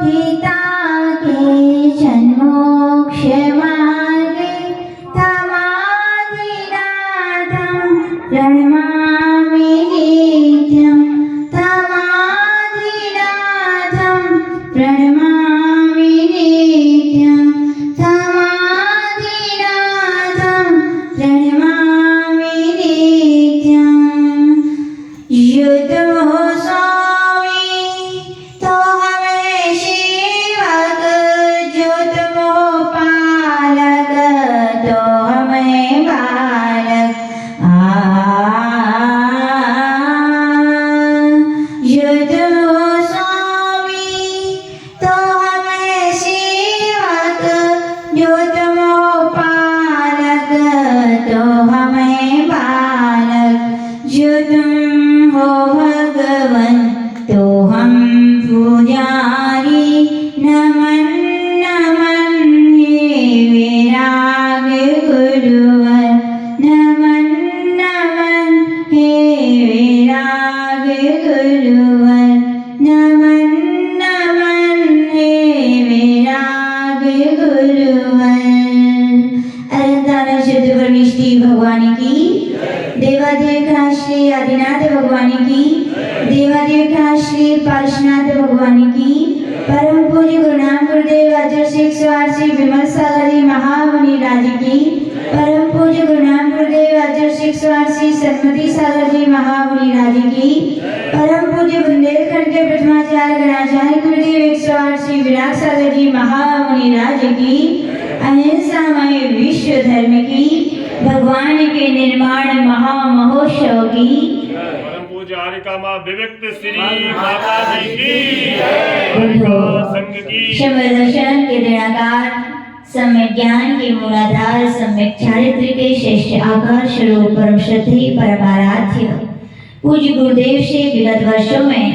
गीता के जन्मोक्ष मार्गे तमाधिनाथं प्रणमामि नित्यं तमाधिनाथं प्रणमामि नित्यं तमाधिनाथं प्रणमामि नित्यं युद्धमो स्वामी तो हमें शिवक ज्योतमो पालक तो हमें बालक युद्धमो स्वामी तो हमें शिवक ज्योतमो पालक तो हमें बालक जो तुम हो भगवन तो हम पुजारी नमन नमन हे विराग गुरुवर नमन नमन हे विराग गुरुवर नमन नमन हे विराग गुरुवर। अनंतानंद शुद्ध परमेष्टि भगवान की, देवादेव का श्री आदिनाथ भगवान की, देवादेव का श्री पार्श्वनाथ भगवान की, परम पूज्य गुरुनाम गुरुदेव आचार्य श्री 108 श्री विमल सागर जी महामुनि राज की, परम पूज्य गुरुनाम गुरुदेव आचार्य श्री 108 श्री सतमती सागर जी महामुनि राज की, परम पूज्य बुंदेलखंड के प्रथमाचार्य गणाचार्य गुरुदेव 108 श्री विराट सागर जी महामुनि राज की, अहिंसामय विश्व धर्म की, भगवान के निर्माण महामहोत्सव की, परम पूज्य आर्यकामा विविक्त श्री माता जी की, आर्यका संघ की, शंबर दर्शन के निराकार, सम्यक ज्ञान के मूलाधार, सम्यक चारित्र के श्रेष्ठ आकार स्वरूप परम श्रद्धेय परमाराध्य पूज्य गुरुदेव से विगत वर्षों में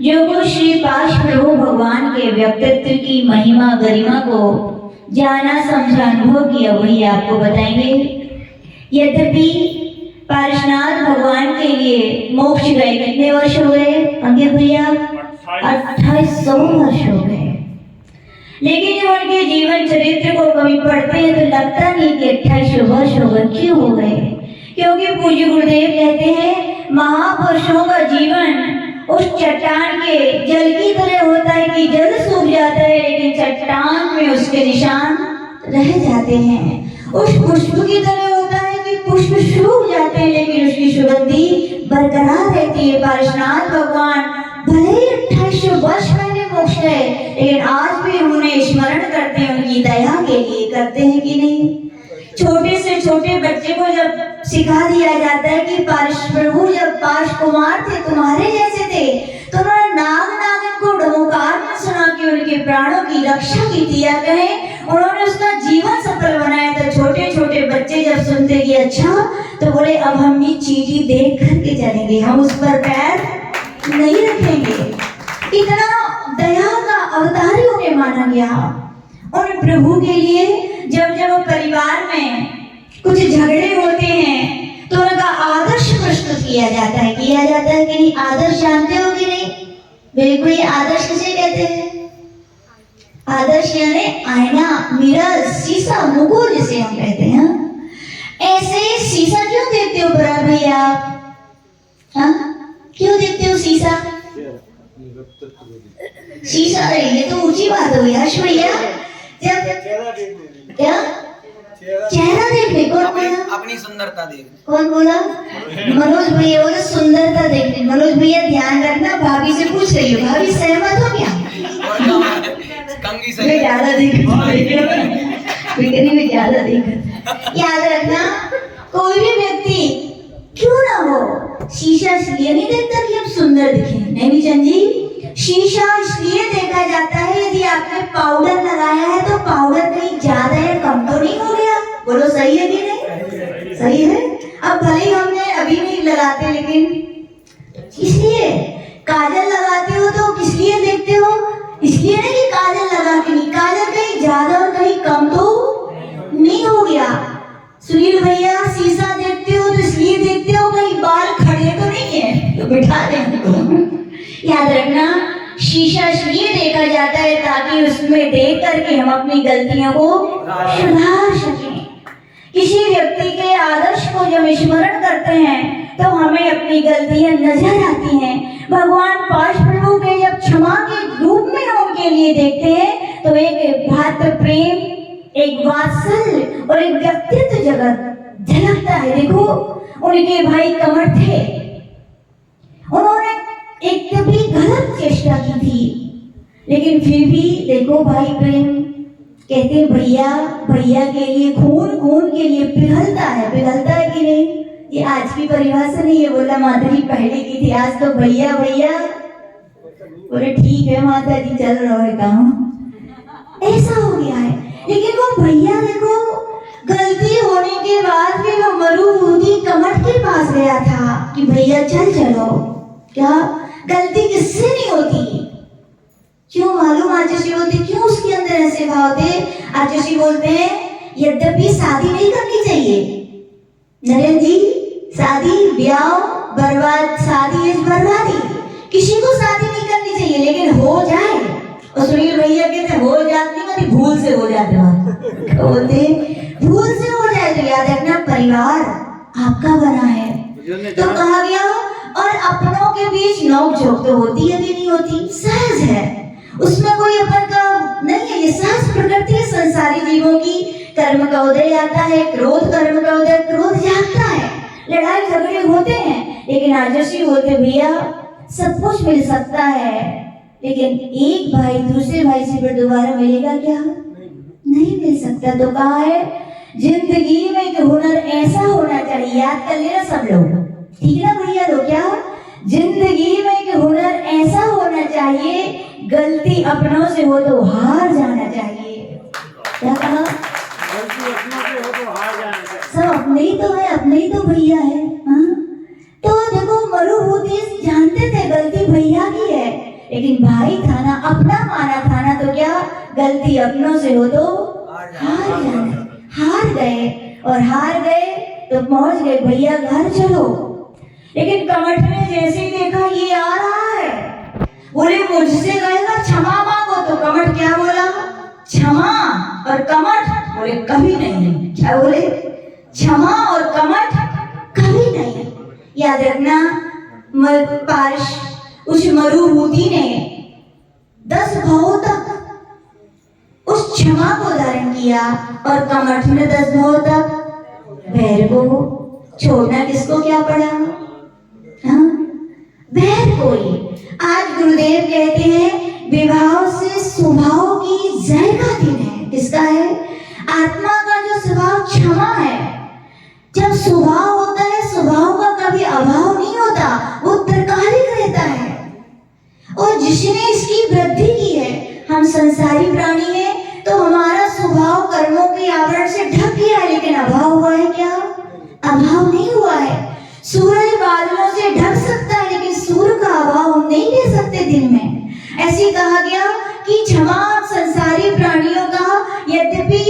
जो कुछ श्री पाश प्रभु भगवान के व्यक्तित्व की महिमा गरिमा को जाना समझा अनुभव किया वही आपको बताएंगे। यद्यपि पार्श्वनाथ भगवान के लिए मोक्ष गए कितने वर्ष हो गए अंकित भैया? 2800 वर्ष हो गए। लेकिन जब उनके जीवन चरित्र को कभी पढ़ते हैं तो लगता नहीं कि 2800 वर्ष हो गए। क्यों हो गए? क्योंकि पूज्य गुरुदेव कहते हैं महापुरुषों का जीवन उस चट्टान के जल की तरह होता है कि जल सूख जाता है लेकिन चट्टान में उसके निशान रह जाते हैं। उस पुष्प की तरह होता है कि पुष्प सूख जाते हैं लेकिन उसकी सुगंधि बरकरार रहती है। पार्श्वनाथ भगवान भले ही 2800 वर्ष पहले मोक्ष गए लेकिन आज भी उन्हें स्मरण करते हैं, उनकी दया के लिए करते हैं कि नहीं? छोटे से छोटे बच्चे को जब सिखा दिया जाता है कि प्रभु जब पाश कुमार थे तुम्हारे जैसे थे तो उन्होंने नाग नागिन को डमोकार में सुना कि उनके प्राणों की रक्षा की थी या कहें उन्होंने उसका जीवन सफल बनाया था। छोटे छोटे बच्चे जब सुनते कि अच्छा तो बोले अब हम ये चीटी देख करके चलेंगे, हम उस पर पैर नहीं रखेंगे। इतना दया का अवतार उन्हें माना गया। उन प्रभु के लिए जब जब परिवार में कुछ झगड़े होते हैं तो उनका आदर्श प्रस्तुत किया जाता है कि नहीं? आदर्श जानते हो कि नहीं? बिल्कुल। ये आदर्श किसे कहते हैं? आदर्श यानी आईना, मिरर, शीशा, मुकुट जिसे हम कहते हैं। ऐसे शीशा क्यों देखते हो बड़ा भैया? हाँ, क्यों देखते हो शीशा? शीशा ये तो ऊंची बात हो यार भैया। जब क्या चेहरा देखने? कौन बोला? अपनी सुंदरता देख। कौन बोला? मनोज भैया बोले सुंदरता देखने। मनोज भैया ध्यान रखना, भाभी से पूछ रही हो, भाभी सहमत हो क्या? कंगी से ज्यादा देख में ज्यादा देख। याद रखना कोई भी व्यक्ति क्यों ना हो शीशा इसलिए नहीं देखता कि हम सुंदर दिखें, नहीं चंद जी। शीशा इसलिए देखा जाता है यदि आपने पाउडर लगाया है तो पाउडर कहीं ज्यादा या कम तो नहीं हो गया। बोलो सही है कि नहीं? सही है। अब भले ही हमने अभी नहीं लगाते लेकिन इसलिए काजल लगाते हो तो किस लिए देखते हो? इसलिए नहीं कि काजल लगा के नहीं, काजल कहीं ज्यादा और कहीं कम तो नहीं हो गया। सुनील भैया शीशा देखते हो तो इसलिए देखते हो कहीं बाल खड़े तो नहीं है तो बिठा देते हो। याद रखना शीशा ये देखा जाता है ताकि उसमें देख करके हम अपनी गलतियों को सुधार सकें। किसी व्यक्ति के आदर्श को जब स्मरण करते हैं तो हमें अपनी गलतियां नजर आती हैं। भगवान पाश प्रभु के जब क्षमा के रूप में उनके लिए देखते हैं तो एक भातृ प्रेम, एक वात्सल्य और एक व्यक्तित्व जगत झलकता है। देखो उनके भाई कमर थे, उन्होंने एक कभी गलत चेष्टा की थी, लेकिन फिर भी देखो भाई प्रेम कहते हैं भैया भैया के लिए खून खून के लिए पिघलता है कि नहीं। ये आज की परिभाषा नहीं है, बोला माता जी पहले की थी, आज तो भैया भैया बोले ठीक है माता जी चल रहा है काम, ऐसा हो गया है। लेकिन वो भैया देखो गलती होने के बाद भी वो मरुभूति कमठ के पास गया था कि भैया चलो। क्या गलती किससे नहीं होती? क्यों मालूम आचार्य बोलते क्यों उसके अंदर ऐसे भाव थे? आचार्य बोलते हैं यद्यपि शादी नहीं करनी चाहिए नरेंद्र जी, शादी ब्याह बर्बाद, शादी इज बर्बादी, किसी को शादी नहीं करनी चाहिए, लेकिन हो जाए। और सुनील भैया कहते हो जाती मतलब भूल से हो जाते हैं, बोलते भूल से हो जाए तो याद रखना परिवार आपका बना है। तो कहा गया और अपनों के बीच नोक झोंक तो होती है भी नहीं होती, सहज है, उसमें कोई अपन का नहीं है, ये सहज प्रकृति है संसारी जीवों की। कर्म का उदय आता है, क्रोध कर्म का उदय, क्रोध जागता है, लड़ाई झगड़े होते हैं, लेकिन आजर्शी बोलते भैया सब कुछ मिल सकता है, लेकिन एक भाई दूसरे भाई से फिर दोबारा मिलेगा क्या? नहीं मिल सकता। तो कहा है जिंदगी में एक हुनर ऐसा होना चाहिए, याद कर लेना सब लोग, ठीक है ना भैया? तो क्या जिंदगी में एक हुनर ऐसा होना चाहिए, गलती अपनों से हो तो हार जाना चाहिए। क्या कहा? गलती अपनों से हो तो हार जाना चाहिए। सब अपने ही तो है, अपने ही तो भैया है। हाँ तो देखो मरुभूति जानते थे गलती भैया की है, लेकिन भाई था ना, अपना माना था ना, तो क्या गलती अपनों से हो तो हार जाना। हार गए तो पहुंच गए भैया घर चलो। लेकिन कमठ ने जैसे ही देखा ये आ रहा है, बोले मुझसे कहेगा क्षमा मांगो, तो कमठ क्या बोला? क्षमा और कमठ बोले कभी नहीं। क्या बोले? क्षमा और कमठ कभी नहीं। याद रखना पार्श उस मरुभूति ने 10 भावों तक उस क्षमा को धारण किया और कमठ ने 10 भावों तक बैर को छोड़ना किसको क्या पड़ा? हाँ बैर को ही। आज गुरुदेव कहते हैं विभाव से स्वभाव की जय का दिन है। किसका है? आत्मा का जो स्वभाव क्षमा है। जब स्वभाव होता है, स्वभाव का कभी अभाव नहीं होता, वो त्रिकालिक रहता है। और जिसने इसकी वृद्धि की है, हम संसारी प्राणी हैं तो हमारा स्वभाव कर्मों के आवरण से ढक गया है, लेकिन अभाव हुआ है क्या? अभाव नहीं हुआ है। सूरज बादलों से ढक सकता है, लेकिन सूर्य का अभाव हम नहीं ले सकते दिन में। ऐसे कहा गया कि क्षमा संसारी प्राणियों का, यद्यपि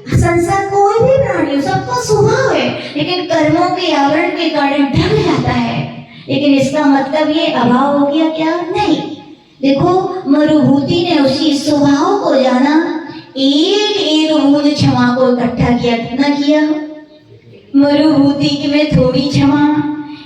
संसार कोई भी प्राणी सबका स्वभाव है, लेकिन कर्मों के आवरण के कारण ढक जाता है। लेकिन इसका मतलब ये अभाव हो गया क्या? नहीं। देखो मरुभूति ने उसी स्वभाव को जाना, एक एक बूंद क्षमा को इकट्ठा किया। कितना किया? मरुभूति में थोड़ी क्षमा,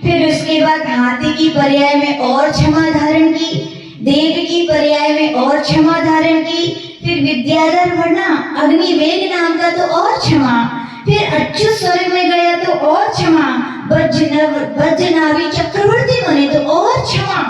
फिर उसके बाद हाथी की पर्याय में और क्षमा धारण की, देव की पर्याय में और क्षमा धारण की, फिर विद्याधर बना अग्निवेग नाम का तो और क्षमा, फिर अच्युत स्वर्ग में गया तो और क्षमा, वज्रनाभि चक्रवर्ती बने तो और क्षमा,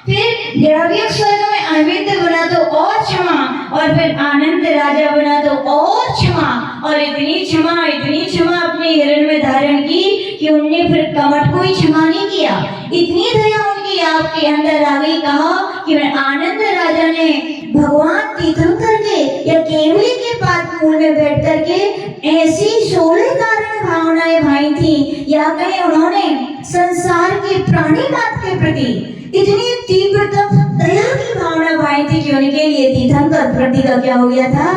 फिर द्रव्य स्वर्ग में अमित बना तो और क्षमा, और फिर आनंद राजा बना तो और क्षमा। और इतनी क्षमा अपने हिरण में धारण की कि उनने फिर कमठ को ही क्षमा नहीं किया। इतनी दया उनकी आपके अंदर आ गई। कहा कि मैं आनंद राजा ने भगवान तीर्थंकर के या केवली के पाद मूल में बैठ करके ऐसी 16 कारण भावनाएं भाई थी, या कहें उन्होंने संसार के प्राणी मात्र के प्रति इतनी तीव्रतम दया की भावना भाई थी कि उनके लिए तीर्थंकर प्रति का क्या हो गया था?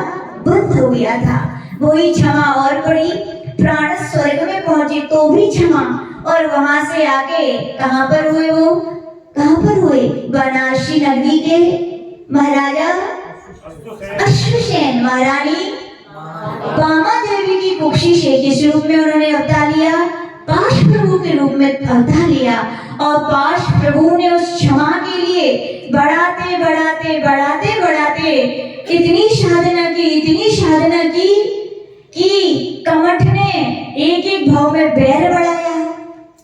बंद हो गया था। वही क्षमा और पड़ी, प्राण स्वर्ग में पहुंचे तो भी क्षमा, और वहां से आके कहां पर हुए? वो कहां पर हुए? बनारसी नगरी के महाराजा अश्वसेन महारानी बामा देवी की कुक्षी से किस रूप में उन्होंने अवतार लिया? पाश प्रभु के रूप में अवतार लिया। और पाश प्रभु ने उस क्षमा के लिए बढ़ाते बढ़ाते बढ़ाते बढ़ाते इतनी साधना की कि कमठ ने एक एक भाव में बैर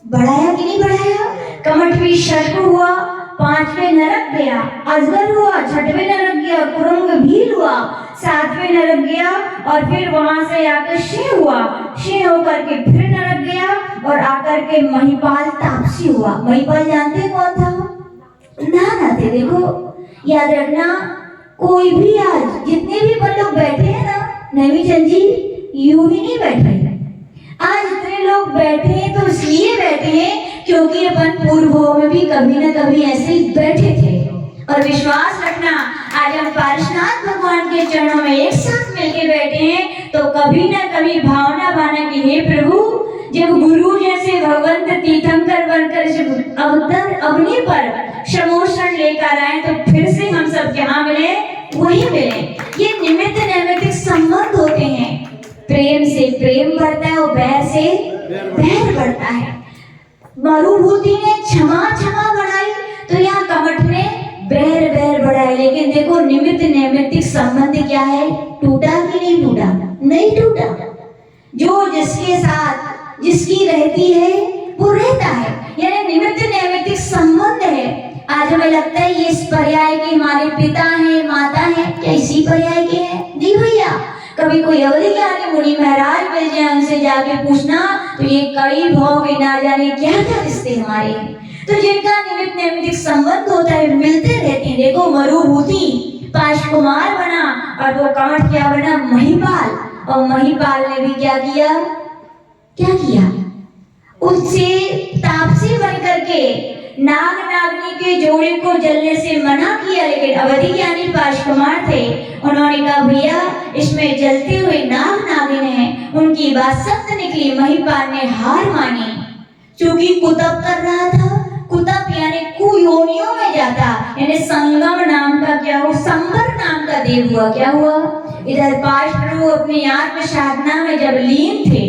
बढ़ाया कि नहीं बढ़ाया? कमठ भी सर्प हुआ, 5वें नरक गया, अजगर हुआ, 6वें नरक गया, कुरंग भील हुआ, 7वें नरक गया, और फिर वहां से आकर शेह हुआ, शेह होकर के फिर नरक गया, और आकर के महिपाल तापसी हुआ। महिपाल जानते हैं कौन था? ना थे। देखो याद रखना, कोई भी आज जितने भी अपन लोग बैठे हैं ना नवीचंद जी, यूं ही नहीं बैठे। आज इतने लोग बैठे हैं तो इसलिए बैठे हैं क्योंकि अपन पूर्व में भी कभी न कभी ऐसे ही बैठे थे। और विश्वास रखना, आज हम पार्श्वनाथ भगवान के चरणों में एक साथ मिलके बैठे हैं तो कभी न कभी भावना बाना कि हे प्रभु, जब गुरु जैसे भगवंत तीर्थंकर बनकर इस अवतर अग्नि पर समोषण लेकर आए तो फिर से हम सब जहाँ मिले वही मिले। ये निमित्त नैमित्तिक संबंध होते हैं। प्रेम से प्रेम बढ़ता है और बैर से बैर बढ़ता है। मरुभूति ने क्षमा बढ़ाई तो यहाँ कमठ ने बैर बढ़ाई। लेकिन देखो निमित्त नैमित्तिक संबंध क्या है? टूटा कि नहीं टूटा? नहीं टूटा। जो जिसके साथ जिसकी रहती है वो रहता है, यानी निमित्त नैमित्तिक संबंध है। आज हमें लगता है ये इस पर्याय के हमारे पिता हैं, माता हैं, क्या इसी पर्याय के हैं? नहीं भैया। कभी कोई अवधि ज्ञानी मुनि महाराज मिल जाए, उनसे जाके पूछना तो ये कई भाव भी ना जाने क्या क्या रिश्ते हमारे हैं। तो जिनका निमित्त नैमित्तिक संबंध होता है मिलते रहते हैं। देखो मरुभूति पाश कुमार बना और वो कमठ क्या बना? महिपाल। और महिपाल ने भी क्या किया? उससे तापसी बन करके नाग नागनी के जोड़े को जलने से मना किया। लेकिन अवधि ज्ञानी पाश कुमार थे, उन्होंने कहा भैया इसमें जलते हुए नाग नागिन है, उनकी बात सत्य निकली। महिपाल ने हार मानी, क्योंकि कुतप कर रहा था। कुतप यानी कुयोनियों में जाता, यानी संगम नाम का क्या हुआ? संबर नाम का देव हुआ। क्या हुआ? इधर पाश प्रभु अपनी आत्म साधना में जब लीन थे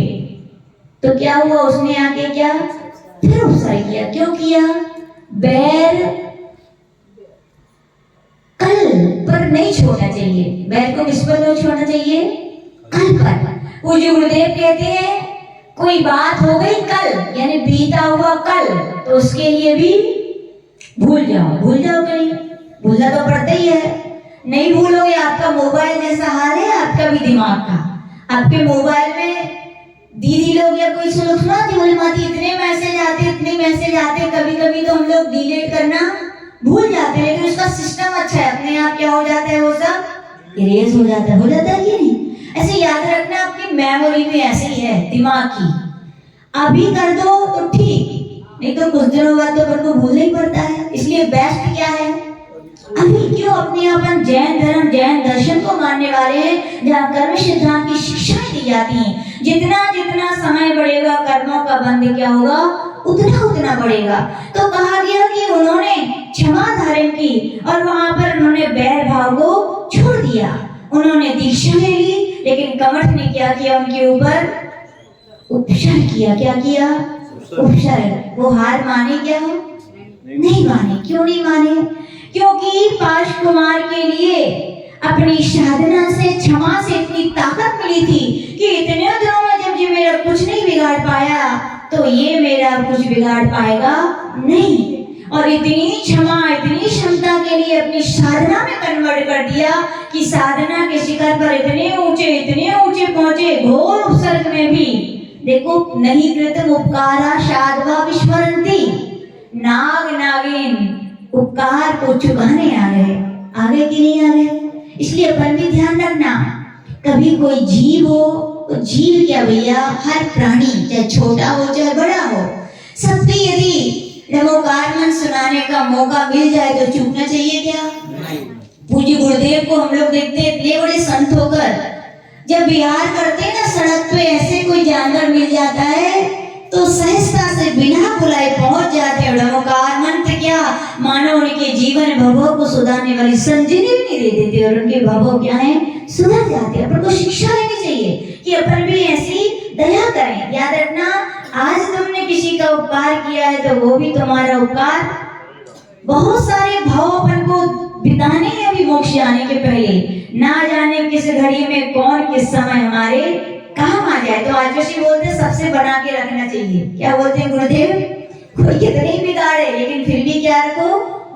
तो क्या हुआ? उसने आके क्या फिर उपसर्ग किया। क्यों किया? बैर कल पर नहीं छोड़ना चाहिए। बैर को किस पर नहीं छोड़ना चाहिए? कल पर। पूज्य गुरुदेव कहते हैं कोई बात हो गई कल, यानी बीता हुआ कल, तो उसके लिए भी भूल जाओ कहीं, भूलना तो पड़ता ही है। नहीं भूलोगे, आपका मोबाइल जैसा हाल है आपका भी दिमाग का। आपके मोबाइल में दीदी लोग या कोई लोग सुनाते, बोले माती इतने मैसेज आते, कभी कभी तो हम लोग डिलीट करना भूल जाते हैं। लेकिन उसका सिस्टम अच्छा है, अपने आप क्या हो जाता है? वो सब इरेज हो जाता है कि नहीं? ऐसे याद रखना, अपनी मेमोरी में ऐसे ही है दिमाग की। अभी कर दो तो ठीक, नहीं तो कुछ दिनों बाद तो अपन को भूलना ही पड़ता है। इसलिए बेस्ट क्या है? अभी। क्यों? अपने अपन जैन धर्म जैन दर्शन को मानने वाले हैं, जहाँ कर्म सिद्धांत की शिक्षाएं दी जाती हैं। जितना जितना समय बढ़ेगा कर्मों का बंध क्या होगा? उतना बढ़ेगा। तो कहा गया कि उन्होंने क्षमा धारण की और वहां पर उन्होंने बैर भाव को छोड़ दिया। उन्होंने दीक्षा ले ली, लेकिन कमठ ने क्या किया? उनके ऊपर उपचार किया। क्या किया? उपचार। वो हार माने क्या? नहीं माने। क्यों नहीं माने? क्योंकि पाश कुमार के लिए अपनी साधना से क्षमा से इतनी ताकत मिली थी कि इतने दिनों में जब ये मेरा कुछ नहीं बिगाड़ पाया तो ये मेरा कुछ बिगाड़ पाएगा नहीं। और इतनी क्षमा इतनी क्षमता के लिए अपनी साधना में कन्वर्ट कर दिया कि साधना के शिखर पर इतने ऊंचे पहुंचे। घोर उपसर्ग में भी देखो, नहीं कृतम उपकारा साधवा विस्मरन्ति। नाग नागिन उपकार को चुकाने आ गए कि नहीं आ गए? इसलिए अपन भी ध्यान रखना, कभी कोई जीव हो तो जीव क्या भैया, हर प्राणी चाहे छोटा हो चाहे बड़ा हो, सबकी यदि नमोकार मन सुनाने का मौका मिल जाए तो चूकना चाहिए क्या? पूज्य गुरुदेव को हम लोग देखते हैं इतने बड़े संत होकर जब विहार करते हैं ना, सड़क पे ऐसे कोई जानवर मिल जाता है तो सहजता से बिना बुलाए पहुंच जाते हैं। नमोकार मंत्र क्या, मानो उनके जीवन भवों को सुधारने वाली संजीवनी दे देते और उनके भवों क्या है, सुधर जाते हैं। अपन को शिक्षा लेनी चाहिए कि अपन भी ऐसी दया करें। याद रखना, आज तुमने किसी का उपकार किया है तो वो भी तुम्हारा उपकार, बहुत सारे भाव अपन को बिताने हैं अभी मोक्ष आने के पहले, ना जाने किस घड़ी में कौन किस समय हमारे काम आ जाए। तो आज ऋषि बोलते हैं सबसे बना के रखना चाहिए। क्या बोलते हैं गुरुदेव, कोई कितने ही बिगाड़े लेकिन फिर भी क्या रखो,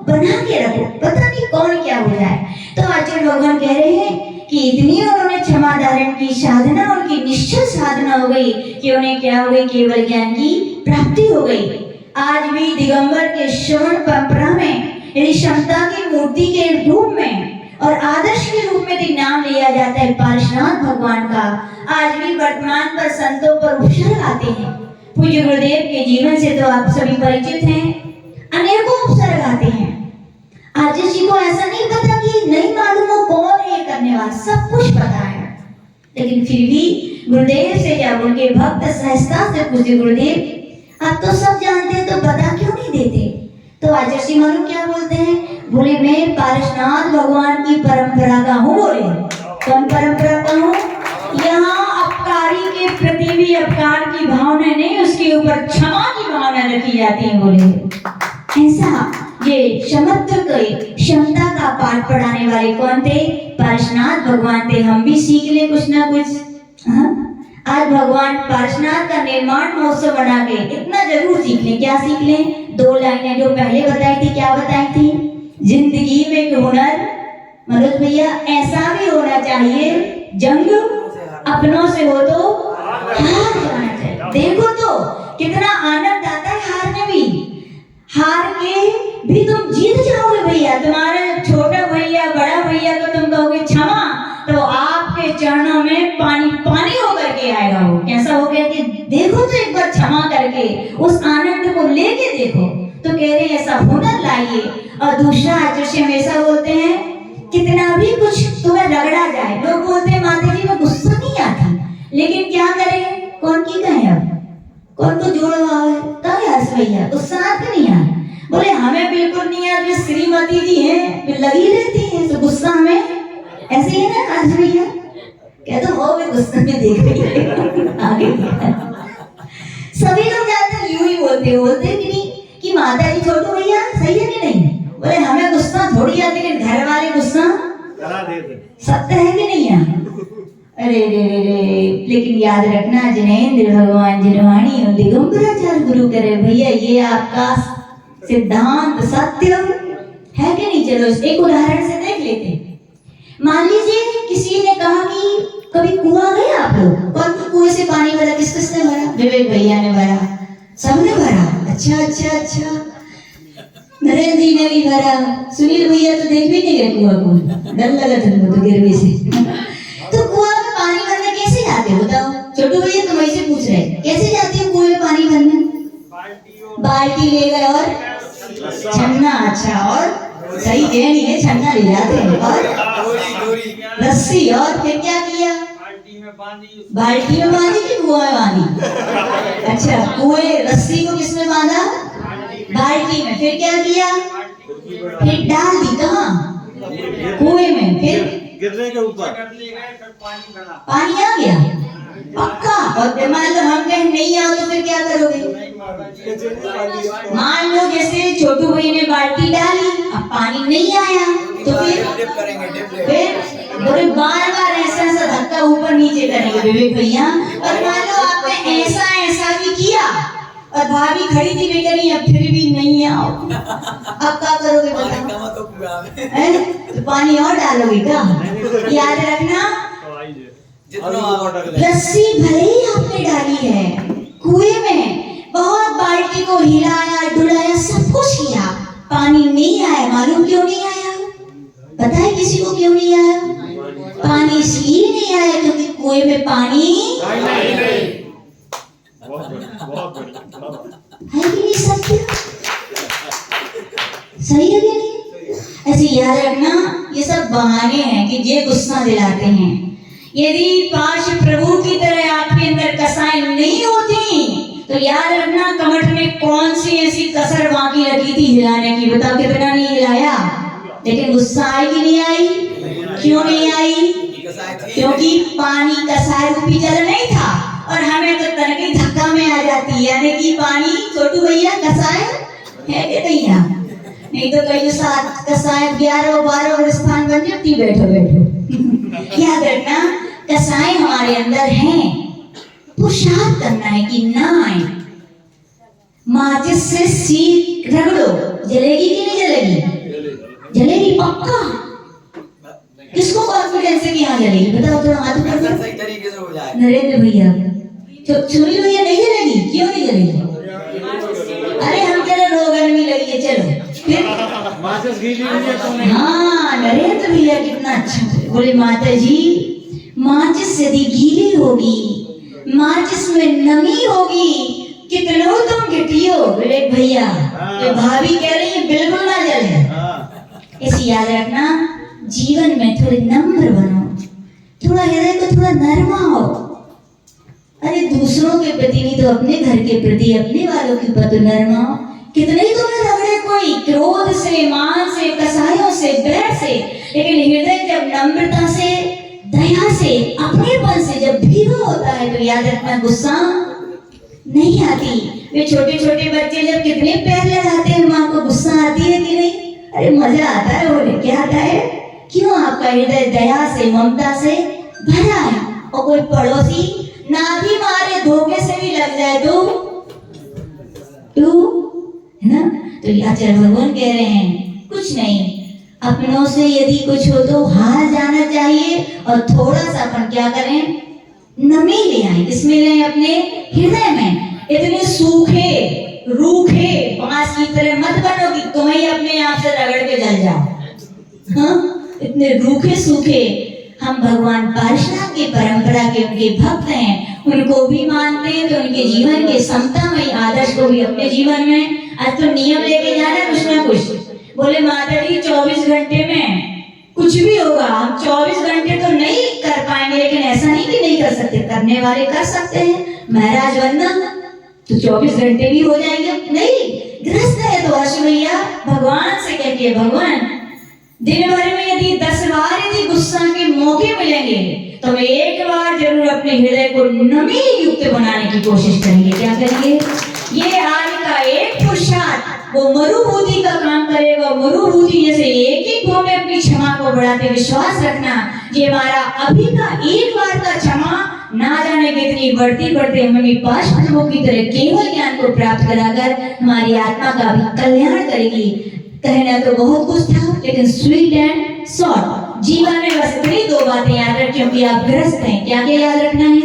बना के रखो, पता नहीं कौन क्या हो जाए। तो आचार्य भगवान कह रहे हैं कि इतनी उन्होंने क्षमा धारण की साधना, उनकी निश्चल साधना हो गई कि उन्हें क्या हो गई, केवल ज्ञान की प्राप्ति हो गई। आज भी दिगंबर के श्रवण परंपरा में यदि क्षमता की मूर्ति के रूप में और आदर्श के रूप में भी नाम लिया जाता है पार्श्वनाथ भगवान का, आज भी वर्तमान पर संतों पर उपसर्ग आते हैं। पूज्य गुरुदेव के जीवन से तो आप सभी परिचित हैं, अनेकों उपसर्ग आते हैं। आज जी को ऐसा नहीं पता कि नहीं मालूम हो कौन है करने वाला, सब कुछ पता है, लेकिन फिर भी गुरुदेव से जब उनके भक्त सहजता से पूछे, गुरुदेव आप तो सब जानते हैं तो बता क्यों नहीं देते? तो आचार्य मालूम क्या बोलते हैं, बोले मैं पारसनाथ भगवान की परंपरा का हूँ। बोले कौन परंपरा का हूँ? यहाँ अपकारी के प्रति भी अपकार की भावना नहीं, उसके ऊपर क्षमा की भावना रखी जाती है। बोले ऐसा ये क्षमत्व के क्षमता का पाठ पढ़ाने वाले कौन थे? पार्श्वनाथ भगवान थे। हम भी सीख ले कुछ ना कुछ। हाँ? आज भगवान पार्श्वनाथ का निर्माण महोत्सव बना के इतना जरूर सीख लें। क्या सीख लें? 2 लाइनें जो पहले बताई थी, क्या बताई थी? जिंदगी में एक हुनर मनोज भैया ऐसा भी होना चाहिए, जंग अपनों से हो तो हार जाना चाहिए। देखो तो कितना आनंद आता है हार में भी, हार के भी तुम जीत जाओगे भैया। तुम्हारा छोटा भैया बड़ा भैया को तुम कहोगे क्षमा, तो आपके चरणों में पानी पानी होकर के आएगा। वो कैसा हो गया कि देखो तो एक बार क्षमा करके उस आनंद को लेके देखो। तो कह रहे हैं ऐसा हुनर लाइए। और दूसरा आचार्य हमेशा बोलते हैं कितना भी कुछ तुम्हें रगड़ा जाए, लोग बोलते हैं माता जी में गुस्सा नहीं आती, लेकिन क्या करें, कौन की कहें, अब कौन को जोड़ हुआ है तब हंस भैया गुस्सा आती नहीं आ। बोले हमें बिल्कुल नहीं आ, जो श्रीमती जी हैं लगी रहती है, तो गुस्सा हमें ऐसे ही है ना। आज भैया कहते हो मैं गुस्से में देख रही है आगे सभी लोग जाते हैं यूं ही बोलते कि नहीं कि माता जी छोटू भैया सही है कि नहीं? बोले हमें गुस्सा थोड़ी आती, लेकिन घर वाले गुस्सा सत्य है कि नहीं है? अरे रे रे रे, लेकिन याद रखना जिनेंद्र भगवान जिनवाणी और दिगंबराचार्य गुरु करे भैया, ये आपका सिद्धांत सत्य है कि नहीं? चलो एक उदाहरण से देख लेते हैं। मान लीजिए किसी ने कहा कि कभी कुआं गए आप लोग, कौन कुएं से पानी भरा, किस किसने भरा? विवेक भैया ने भरा, सबने भरा। अच्छा अच्छा अच्छा, नरेंद्र जी ने भी भरा, सुनील भैया तो देख भी नहीं गए कुआं को, डर लगा तुमको तो गिरने से। तो कुआं में पानी भरने कैसे जाते हो बताओ? छोटू भैया तुम ऐसे पूछ रहे कैसे जाते हो कुएं में पानी भरने? बाल्टी ले गए और छन्ना। अच्छा, और सही कह नहीं है, छन्ना ले जाते हैं और रस्सी, और फिर क्या किया? बाल्टी में बांधी कि कुआं में बांधी? अच्छा, कुएं रस्सी को किसमें बांधा? बाल्टी में। फिर क्या किया? फिर डाल दी कहाँ? कुएं में। फिर गिरने के ऊपर पानी आ गया पक्का। और मान लो हम कहीं नहीं आओ तो फिर क्या करोगे? मान लो जैसे छोटू भाई ने बाल्टी डाली, अब पानी नहीं आया तो फिर बार बार ऐसा ऐसा धक्का ऊपर नीचे करेंगे विवेक भैया। और मान लो आपने ऐसा भी किया और भाभी खड़ी थी बेकरी, अब फिर भी नहीं आओ, अब क्या करोगे बताओ? तो पानी और डालोगे क्या? याद रखना, रस्सी भले ही आपने डाली है कुएं में, बहुत बाल्टी को हिलाया डुलाया सब कुछ किया, पानी नहीं आया। मालूम क्यों नहीं आया? पता है किसी को क्यों नहीं आया? पानी इसलिए नहीं आया क्योंकि कुएं में पानी है कि नहीं? सत्य सही है कि नहीं? ऐसे याद रखना, ये सब बहाने हैं कि ये गुस्सा दिलाते हैं। यदि पाश प्रभु की तरह आपके अंदर कसाई नहीं होती तो याद रखना कमठ में कौन सी ऐसी कसर बाकी रखी थी हिलाने की, बताओ कितना नहीं हिलाया, लेकिन गुस्सा आई कि नहीं आई? क्यों नहीं आई? क्योंकि पानी कसाय रूपी जल नहीं था, और हमें तो तनकी धक्का में आ जाती है, यानी कि पानी छोटू भैया कसाय है कि नहीं है? नहीं तो कई साथ कसाय 11-12 स्थान बन जाती, बैठो बैठो। याद रखना कसाय हमारे अंदर हैं, पुरुषार्थ करना है कि ना आए। माचिस से सीख रगड़ो, जलेगी कि नहीं जलेगी? जलेगी पक्का। किसको कॉन्फिडेंस है कि यहाँ जलेगी? बताओ थोड़ा हाथ ऊपर करो। सही तरीके से हो जाए। नरेंद्र भैया, तो सुनील भैया नहीं जलेगी? क्यों नहीं जलेगी? अरे हम चलो रोगन में लगी है, चलो फिर हाँ नरेंद्र भैया कितना अच्छा बोले, माता जी माचिस यदि गीली होगी, माचिस में नमी होगी, कितनो तुम घटियो विवेक भैया, ये भाभी कह रही है बिल्कुल ना जले। इसे याद रखना, जीवन में थोड़े नम्र बनो, थोड़ा हृदय को थोड़ा नरमा हो। अरे दूसरों के प्रति नहीं तो अपने घर के प्रति, अपने वालों के प्रति नरमा हो। कितने ही तुम्हें रगड़े कोई क्रोध से, मान से, कसायों से, बैर से, लेकिन हृदय जब नम्रता से, दया से, अपनेपन से जब भीगा होता है तो याद रखना गुस्सा नहीं आती। वे छोटे छोटे बच्चे जब कितने पैर लगाते हैं, माँ को गुस्सा आती है कि नहीं? अरे मजा आता है, बोले क्या आता है? क्यों? आपका हृदय दया से, ममता से भरा है। और कोई पड़ोसी ना भी मारे, धोखे से भी लग जाए तो है ना? तो आचार्य भगवान कह रहे हैं कुछ नहीं, अपनों से यदि कुछ हो तो हार जाना चाहिए, और थोड़ा सा अपन क्या करें, नमी ले आए। इसमें ले अपने हृदय में। इतने सूखे रूखे बांस की तरह मत बनो कि तुम्हें अपने आप से रगड़ के जल जाओ। हाँ, इतने रूखे सूखे। हम भगवान पार्शनाथ की परंपरा के उनके भक्त हैं, उनको भी मानते हैं, तो उनके जीवन के समतामय आदर्श को भी अपने जीवन में आज तो नियम लेके जाना कुछ ना कुछ। बोले माता जी 24 घंटे में कुछ भी होगा, हम 24 घंटे तो नहीं कर पाएंगे, लेकिन ऐसा नहीं कि नहीं कर सकते, करने वाले कर सकते हैं। महाराज बनना तो 24 घंटे भी हो जाएंगे, नहीं गृहस्थ है तो अर्श भैया भगवान से कह के, भगवान दिन भर में यदि 10 बार यदि गुस्सा के मौके मिलेंगे तो वे एक बार जरूर अपने हृदय को नमी युक्त बनाने की कोशिश करेंगे। क्या करेंगे? ये आज का एक पुरुषार्थ वो मरुभूति का काम करेगा। मरुभूति जैसे एक एक भाव में अपनी क्षमा को बढ़ाते विश्वास रखना, ये हमारा अभी का एक बार का क्षमा ना जाने कितनी बढ़ती बढ़ते हमें 5 पन्नों की तरह केवल ज्ञान को प्राप्त कराकर हमारी आत्मा का भी कल्याण करेगी। कहना तो बहुत कुछ था, लेकिन स्वीट एंड शॉर्ट। जीवन में बस इतनी 2 बातें याद रखें, क्योंकि आप ग्रस्त हैं। क्या क्या याद रखना है?